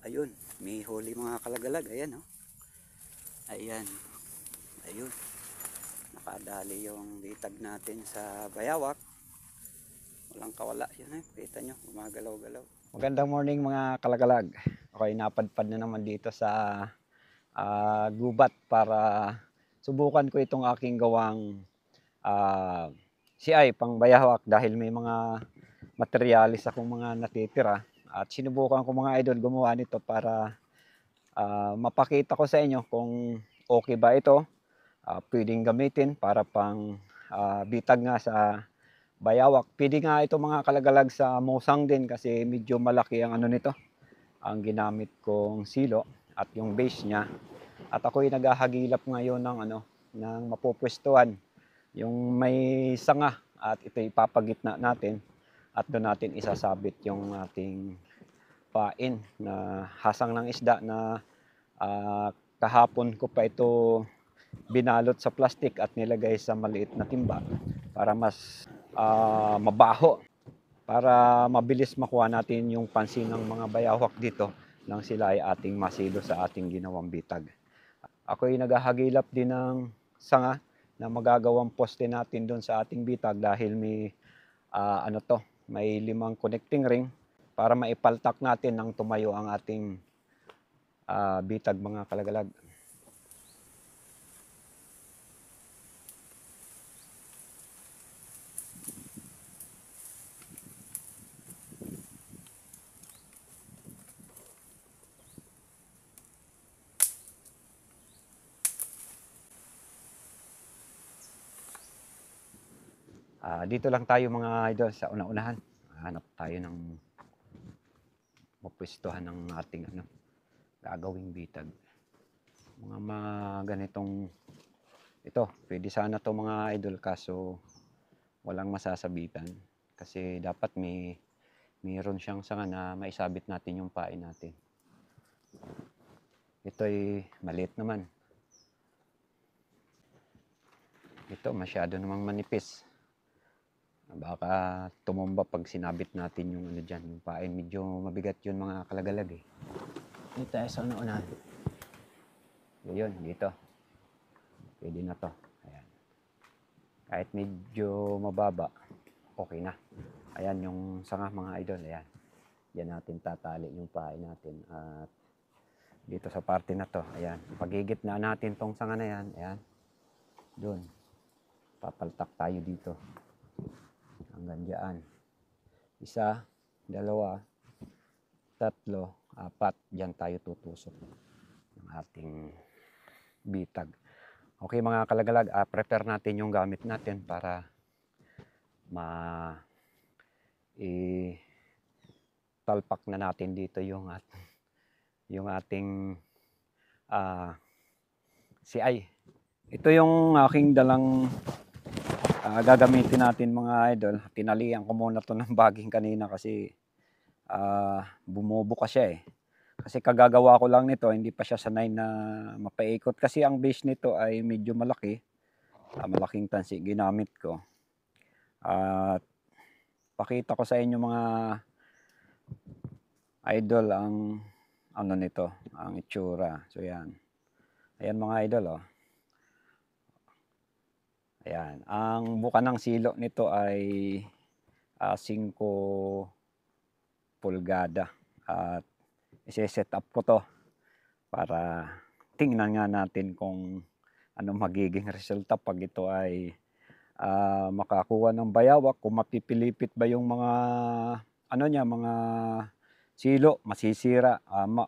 Ayun, may huli mga kalagalag. Ayan, oh. Ayan. Ayun. Nakadali yung litag natin sa bayawak. Walang kawala. Yun, kita nyo, gumagalaw-galaw. Magandang morning mga kalagalag. Okay, napadpad na naman dito sa gubat para subukan ko itong aking gawang CI pang bayawak dahil may mga materialis akong mga natitira. At sinubukan ko mga idol gumawa nito para mapakita ko sa inyo kung okay ba ito. Pwedeng gamitin para pang bitag nga sa bayawak. Pwede nga ito mga kalagalag sa musang din kasi medyo malaki ang ano nito. Ang ginamit kong silo at yung base niya. At ako'y naghahagilap ngayon ng mapupwestuhan. Yung may sanga at ito ipapagitna natin at doon natin isasabit yung ating pain na hasang ng isda na kahapon ko pa ito binalot sa plastic at nilagay sa maliit na timba para mas mabaho, para mabilis makuha natin yung pansin ng mga bayawak dito nang sila ay ating masilo sa ating ginawang bitag. Ako'y naghahagilap din ng sanga na magagawang poste natin doon sa ating bitag dahil may may 5 connecting ring para maipaltak natin nang tumayo ang ating bitag mga kalagalag. Dito lang tayo mga idol sa una-unahan. Hanap tayo ng mapwestuhan ng ating gagawing bitag. Mga ganitong ito, pwede sana to mga idol kaso walang masasabitan kasi dapat mayroon siyang sanga na maisabit natin yung pain natin. Ito ay maliit naman. Ito masyado namang manipis. Baka tumumba pag sinabit natin yung dyan, yung pain. Medyo mabigat yun mga kalagalag eh. Dito tayo sa una-unahan. Yun, dito. Pwede na to. Ayan. Kahit medyo mababa, okay na. Ayan yung sanga mga idol. Ayan. Diyan natin tatali yung pain natin. At dito sa parte na to, ayan. Pagigit na natin tong sanga na yan. Ayan. Doon. Papaltak tayo dito. Hanggang dyan. 1, 2, 3, 4. Diyan tayo tutusok ng ating bitag. Okay mga kalagalag, prepare natin yung gamit natin para talpak na natin dito yung ating CI. Ito yung aking dalang gagamitin natin mga idol. Tinalian ko muna to ng baging kanina kasi bumubuka siya eh. Kasi kagagawa ko lang nito, hindi pa siya sanay na mapaikot. Kasi ang base nito ay medyo malaki. Malaking tansi ginamit ko. At pakita ko sa inyo mga idol ang nito, ang itsura. So yan. Ayan mga idol oh. Ayan, ang buka ng silo nito ay 5 pulgada at isi-set up ko to para tingnan nga natin kung ano magiging resulta pag ito ay makakuha ng bayawak, kung mapipilipit ba yung mga mga silo, masisira.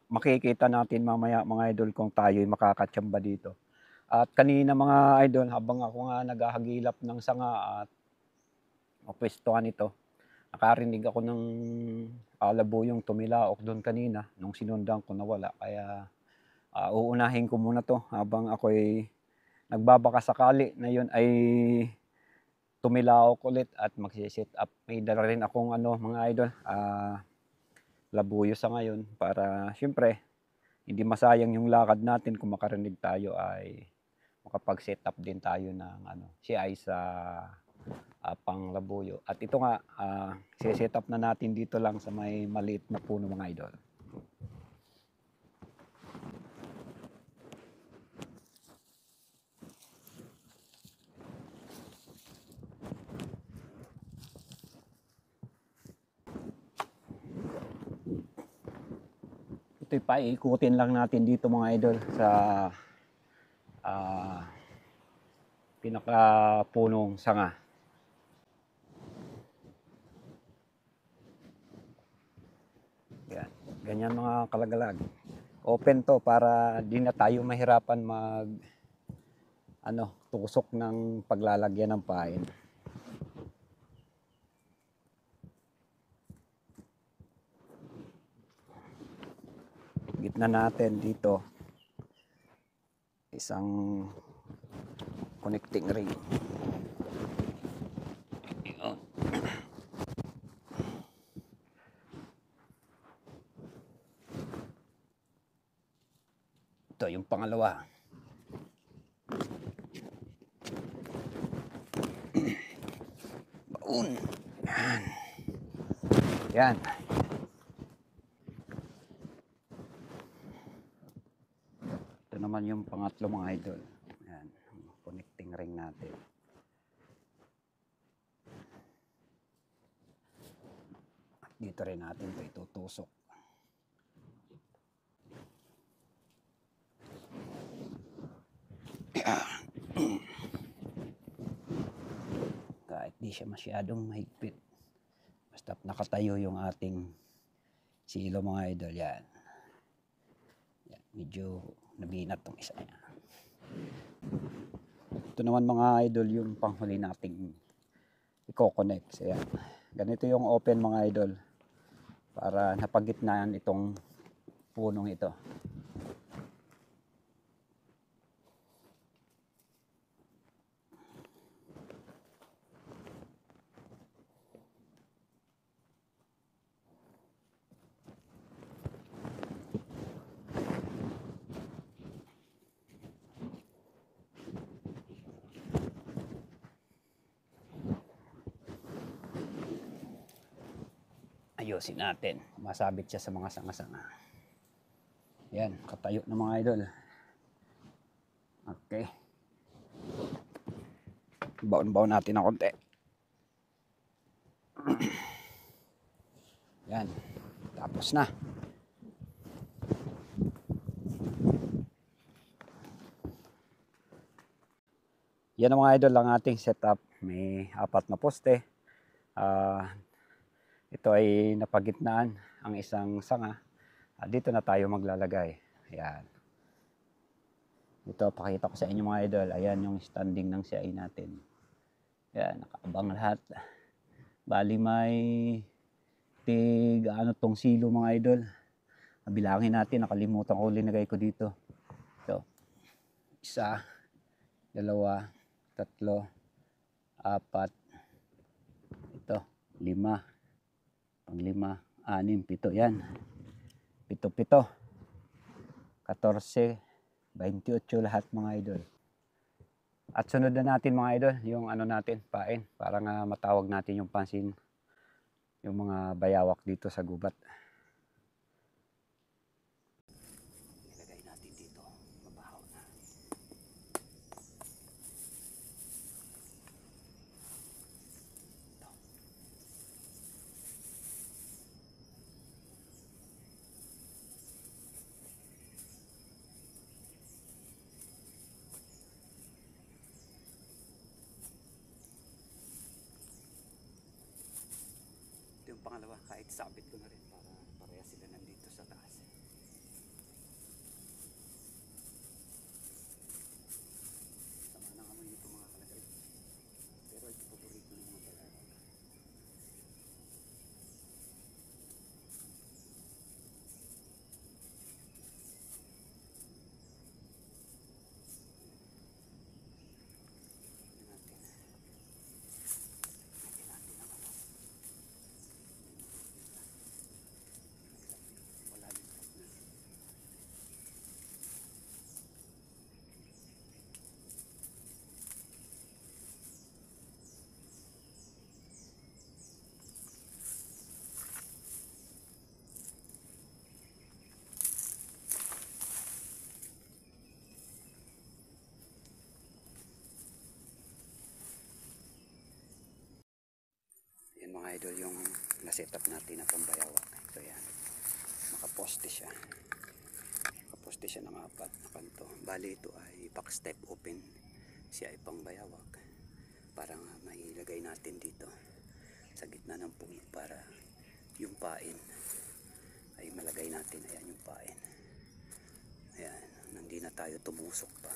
Makikita natin mamaya mga idol kung tayo ay makakatsamba dito. At kanina mga idol, habang ako nga naghahagilap ng sanga at mapwestuhan ito, nakarinig ako ng labuyong tumilaok doon kanina nung sinundan ko nawala. Kaya uunahin ko muna to habang ako'y nagbabaka sakali na yun ay tumilaok ulit at magsiset up. May dala rin akong mga idol, labuyo sa ngayon para syempre hindi masayang yung lakad natin kung makarinig tayo ay makapag-set up din tayo ng CI sa panglabuyo. At ito nga, set up na natin dito lang sa may maliit na puno mga idol. Ito'y paikutin lang natin dito mga idol sa pinakapunong sanga. Yan. Ganyan mga kalagalag. Open to para di na tayo mahirapan tusok ng paglalagyan ng pain. Gitna natin dito isang connecting ring. Yun. Ito yung pangalawa. Baon. Yan. Yan. Ito naman yung pangatlo mga idol. Yan. Connecting ring natin. At dito rin natin ito itutusok. Kahit di siya masyadong mahigpit, basta nakatayo yung ating silo mga idol. Yan, medyo nabinat tong isa niya. Ito naman mga idol yung panghuli nating i-connect. So, yan. Ganito yung open mga idol para napagitnaan itong punong ito. Ayusin natin. Masabit siya sa mga sanga-sanga. Yan, katayo na mga idol. Okay. Baon-baon natin ng konti. Yan. Tapos na. Yan ang mga idol ang ating setup. May 4 na poste. Ito ay napagitnaan ang isang sanga. Dito na tayo maglalagay. Ayan. Ito, pakita ko sa inyo mga idol. Ayan yung standing ng CI natin. Ayan, nakaabang lahat. Bali may tong silo mga idol. Bilangin natin, nakalimutan ko linagay ko dito. Ito, 1, 2, 3, 4. Ito, 5. Pang 5, 6, 7. Yan. 7, 14, 28 lahat mga idol. At sunod na natin mga idol, yung natin, pain. Para nga matawag natin yung pansin, yung mga bayawak dito sa gubat. Ilagay natin dito, mabahaw na. Yung pangalawa, kahit sabit ko na rin para pareha sila nandito sa taas. Sama ng amoy nito mga kalagay. Pero ito paborito ng mga bayawak. Yan mga idol yung na-setup natin na pambayawak. So yan, nakaposte siya. Nakaposte siya ng 4 na kanto. Bali ito ay back step open. Siya ay pang bayawak. Para nga mailagay natin dito sa gitna ng puno para yung pain ay malagay natin. Ayan yung pain. Ayan, hindi na tayo tumusok pa.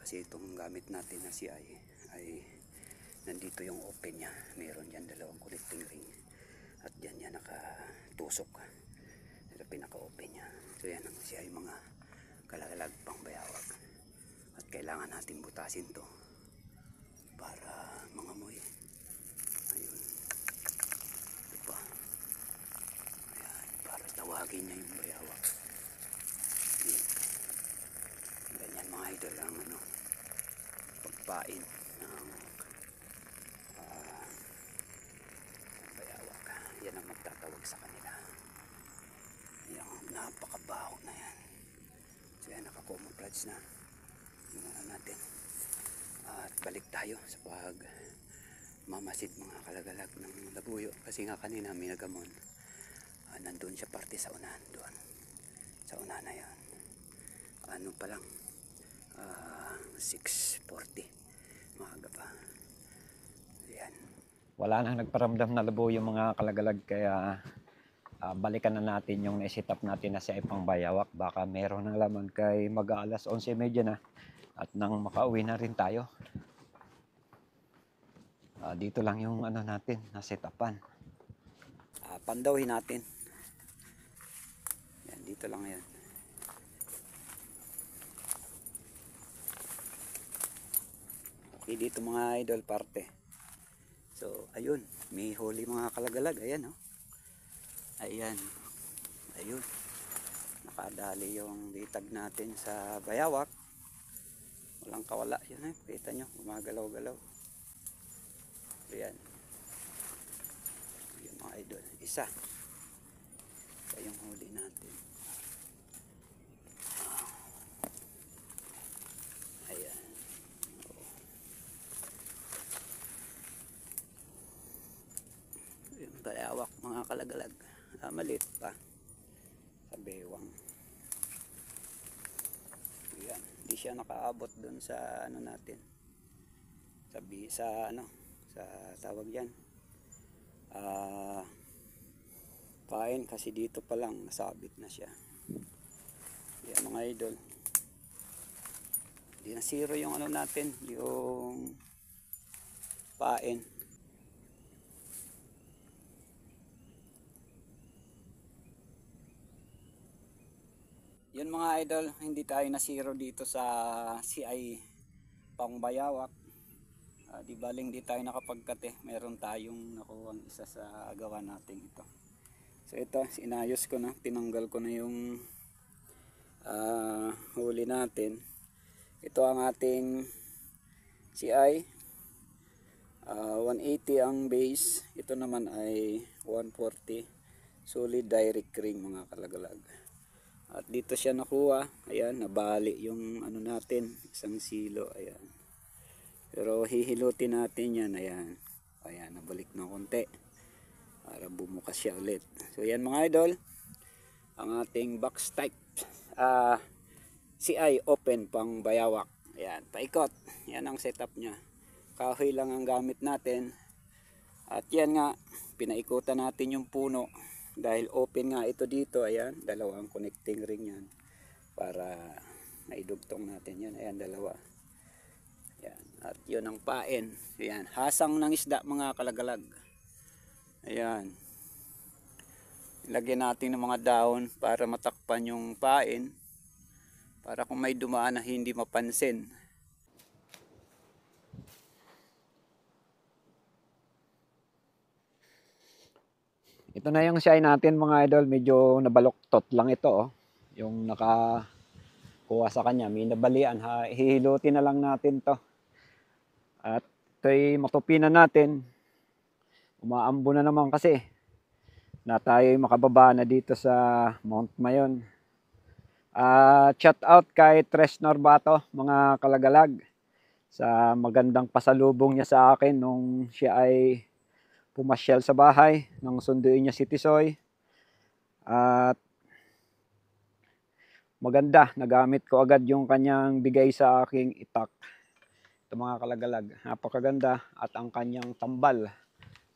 Kasi itong gamit natin na CI ay nandito yung open niya. Meron yan 2 connecting ring. At yan yan nakatusok. Ito pinaka-open niya. So yan ang CI mga kalagalag pang bayawak. At kailangan natin butasin to para mangamoy. Ayun. Ito pa. Ayan, para tawagin niya yung bayawak. Ganyan mga idol ang pagpain ng bayawak. Yan ang magtatawag sa kanila. Yung napakabaho na yan. So yan, naka-camouflage na yung natin. At balik tayo sa pag mamasid mga kalagalag ng labuyo. Kasi nga kanina may nagamon. Nandun siya parte sa unahan. Doon. Sa unahan na yan. Ano pa lang. 6:40. Maaga pa. Ayan. Wala nang nagparamdam na labuyo mga kalagalag. Kaya balikan na natin yung na-set up natin na sa ipang bayawak. Baka meron ng laman kay mag-aalas 11:30 na. At nang makauwi na rin tayo. Dito lang yung natin, na-set upan. Pandawin natin. Yan, dito lang yan. Okay, dito mga idol parte. So, ayun. May huli mga kalagalag. Ayan, oh. Ayan. Ayun. Nakadali yung litag natin sa bayawak. Walang kawala. Yun eh. Kita nyo. Gumagalaw-galaw. Ayan. Yung mga idol. Isa. Ito yung huli natin. Ayan. Yung bayawak mga kalagalag. Maliit pa. Sa bewang. Ayan. Hindi siya nakaabot dun sa natin. Sa tawag yan. Pain kasi dito pa lang nasabit na siya. Yan mga idol. Hindi na zero yung natin, yung pain. Yun mga idol, hindi tayo na zero dito sa CI pang bayawak. Di baling di tayo nakapagkate, meron tayong nakuha isa sa gawa natin ito. So ito, sinayos ko na, tinanggal ko na yung huli natin. Ito ang ating CI 180 ang base. Ito naman ay 140 solid direct ring mga kalagalag. At dito siya nakuha. Ayan, nabali yung natin, isang silo. Ayan. Pero hihilutin natin yan. Ayan. Ayan, nabalik na konti. Para bumukas siya ulit. So yan mga idol. Ang ating box type. CI open pang bayawak. Ayan, paikot. Yan ang setup niya. Kahoy lang ang gamit natin. At yan nga, pinaikutan natin yung puno. Dahil open nga ito dito. Ayan, 2 connecting ring yan. Para naidugtong natin yan. Ayan, 2. Ayan. At yun ang pain. Ayan. Hasang ng isda mga kalagalag. Ayan. Ilagyan natin ng mga dahon para matakpan yung pain. Para kung may dumaan na hindi mapansin. Ito na yung siyay natin mga idol. Medyo nabaluktot lang ito. Oh. Yung nakakuha sa kanya. May nabalian. Hihilutin na lang natin to. At ito'y matupinan natin. Umaambo na naman kasi na tayo'y makababa na dito sa Mount Mayon. Shout out kay Tres Norbato mga kalagalag sa magandang pasalubong niya sa akin nung siya ay pumasyal sa bahay nang sunduin niya si Tisoy. At maganda. Nagamit ko agad yung kanyang bigay sa aking itak. Ito mga kalagalag, napakaganda at ang kanyang tambal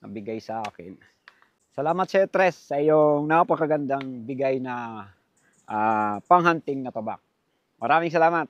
na bigay sa akin. Salamat Sir Tres sa iyong napakagandang bigay na panghunting na tabak. Maraming salamat.